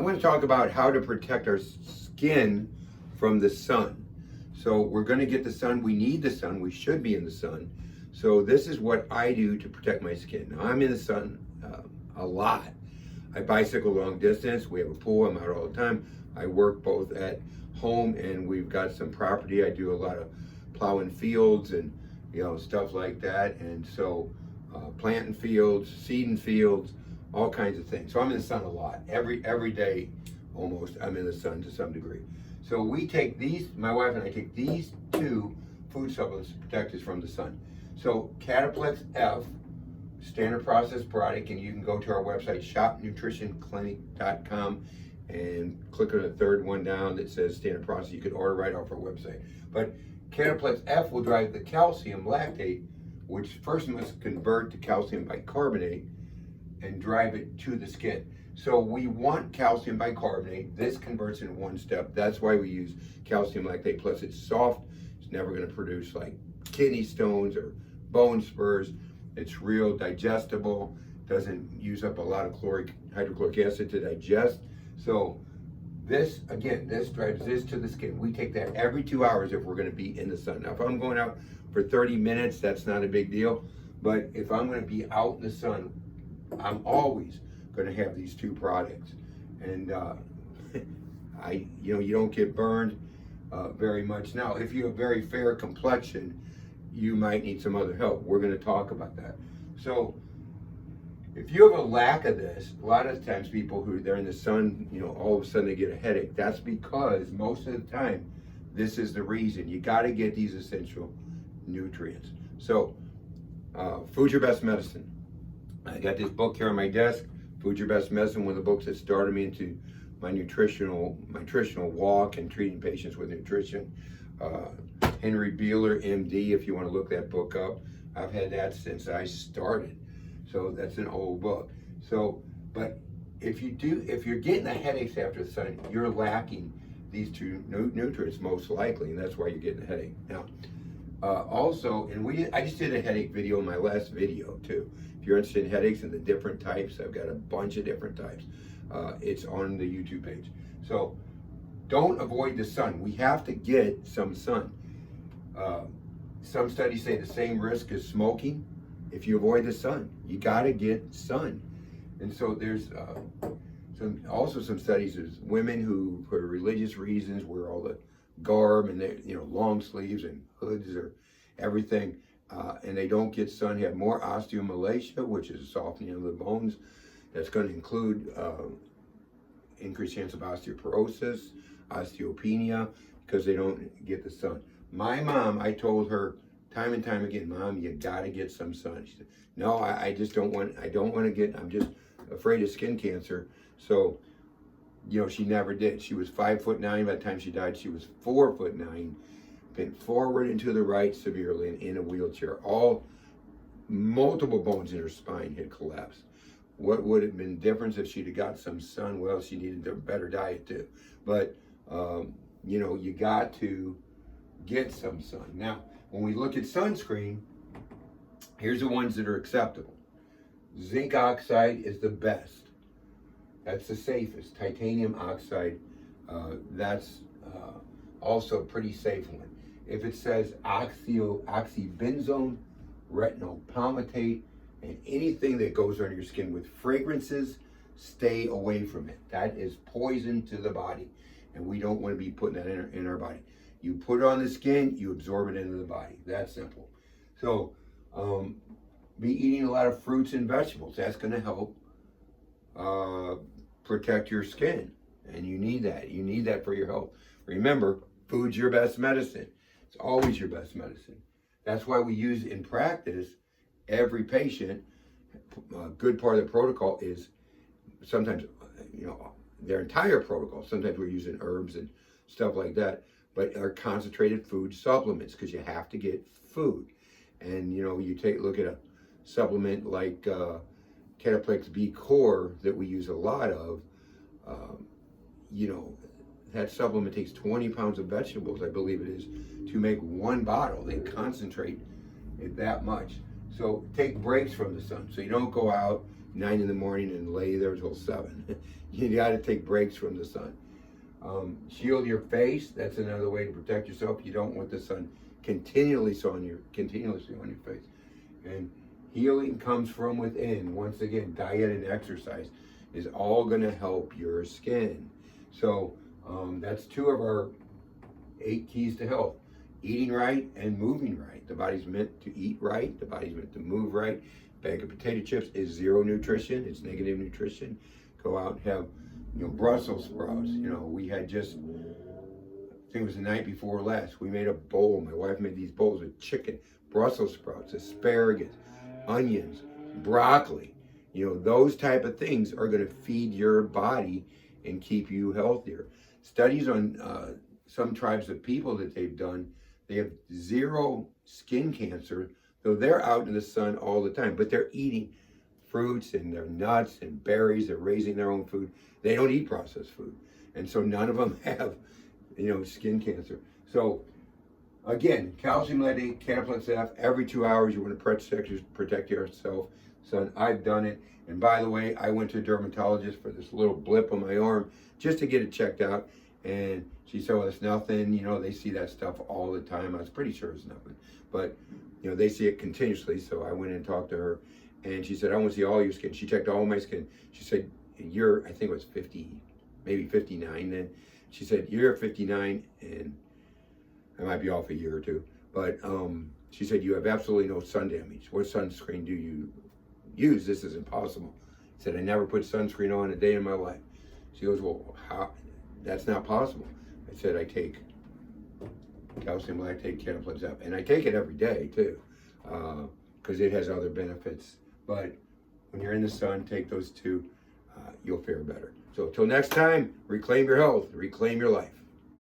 want to talk about how to protect our skin from the sun. So we're going to get the sun. We need the sun. We should be in the sun. So this is what I do to protect my skin. Now, I'm in the sun a lot. I bicycle long distance. We have a pool. I'm out all the time. I work both at home and we've got some property. I do a lot of plowing fields and stuff like that. And so planting fields, seeding fields, all kinds of things. So I'm in the sun a lot. Every day almost I'm in the sun to some degree. So we take these, my wife and I take these two food supplements to protect us from the sun. So Cataplex F, standard process product, and you can go to our website, shopnutritionclinic.com, and click on the third one down that says standard process. You can order right off our website. But Cataplex F will drive the calcium lactate, which first must convert to calcium bicarbonate and drive it to the skin. So we want calcium bicarbonate. This converts in one step. That's why we use calcium lactate. Plus it's soft. It's never going to produce like kidney stones or bone spurs. It's real digestible. Doesn't use up a lot of hydrochloric acid to digest. So this, again, this drives this to the skin. We take that every 2 hours if we're going to be in the sun. Now, if I'm going out for 30 minutes, that's not a big deal. But if I'm going to be out in the sun, I'm always going to have these two products. And you don't get burned very much. Now, if you have very fair complexion, you might need some other help. We're going to talk about that. So if you have a lack of this, a lot of times people who they're in the sun, all of a sudden they get a headache. That's because most of the time, this is the reason. You got to get these essential nutrients. So food's your best medicine. I got this book here on my desk, Food's Your Best Medicine, one of the books that started me into my nutritional walk and treating patients with nutrition. Henry Beeler, MD, if you want to look that book up. I've had that since I started. So that's an old book. So, but if you're getting the headaches after the sun, you're lacking these two nutrients most likely, and that's why you're getting a headache. Now, also, I just did a headache video in my last video too. If you're interested in headaches and the different types, I've got a bunch of different types. It's on the YouTube page. So don't avoid the sun. We have to get some sun. Some studies say the same risk as smoking. If you avoid the sun, you got to get sun. And so there's some studies. There's women who, for religious reasons, wear all the garb and they, long sleeves and hoods or everything, and they don't get sun, have more osteomalacia, which is a softening of the bones. That's going to include increased chance of osteoporosis, osteopenia, because they don't get the sun. My mom, I told her time and time again, Mom, you got to get some sun. She said, no, I just don't want to get, I'm just afraid of skin cancer. So, she never did. She was 5'9". By the time she died, she was 4'9", bent forward and to the right severely and in a wheelchair. Multiple bones in her spine had collapsed. What would have been the difference if she'd have got some sun? Well, she needed a better diet too. But, you got to get some sun. Now, when we look at sunscreen, here's the ones that are acceptable. Zinc oxide is the best. That's the safest. Titanium oxide, that's also a pretty safe one. If it says oxybenzone, retinol palmitate, and anything that goes on your skin with fragrances, stay away from it. That is poison to the body, and we don't want to be putting that in our body. You put it on the skin, you absorb it into the body. That's simple. So, be eating a lot of fruits and vegetables. That's going to help protect your skin, and you need that. You need that for your health. Remember, food's your best medicine. It's always your best medicine. That's why we use in practice. Every patient, a good part of the protocol is sometimes, their entire protocol. Sometimes we're using herbs and stuff like that, but are concentrated food supplements because you have to get food. And, you look at a supplement like Cataplex B Core that we use a lot of, that supplement takes 20 pounds of vegetables, I believe it is, to make one bottle. They concentrate it that much. So take breaks from the sun. So you don't go out, 9 in the morning and lay there till 7. You got to take breaks from the sun. Shield your face. That's another way to protect yourself. You don't want the sun continuously on your face. And healing comes from within. Once again, diet and exercise is all going to help your skin. So that's 2 of our 8 keys to health. Eating right and moving right. The body's meant to eat right. The body's meant to move right. Bag of potato chips is 0 nutrition. It's negative nutrition. Go out and have, Brussels sprouts. We had just, I think it was the night before last, we made a bowl. My wife made these bowls with chicken, Brussels sprouts, asparagus, onions, broccoli. Those type of things are going to feed your body and keep you healthier. Studies on some tribes of people that they've done, they have 0 skin cancer, though they're out in the sun all the time, but they're eating fruits and their nuts and berries. They're raising their own food. They don't eat processed food. And so none of them have, skin cancer. So again, calcium lactate, Cantaplex F, every 2 hours you want to protect yourself. Son, I've done it. And by the way, I went to a dermatologist for this little blip on my arm just to get it checked out. And she said, well, it's nothing. They see that stuff all the time. I was pretty sure it's nothing. But, they see it continuously. So I went and talked to her. And she said, I want to see all your skin. She checked all my skin. She said, I think it was 50, maybe 59 then. She said, you're 59, and I might be off a year or 2. But she said, you have absolutely no sun damage. What sunscreen do you use? This is impossible. I said, I never put sunscreen on a day in my life. She goes, well, how? That's not possible. I said, I take calcium lactate, Cantaplex F, and I take it every day too, because it has other benefits. But when you're in the sun, take those 2, you'll fare better. So until next time, reclaim your health, reclaim your life.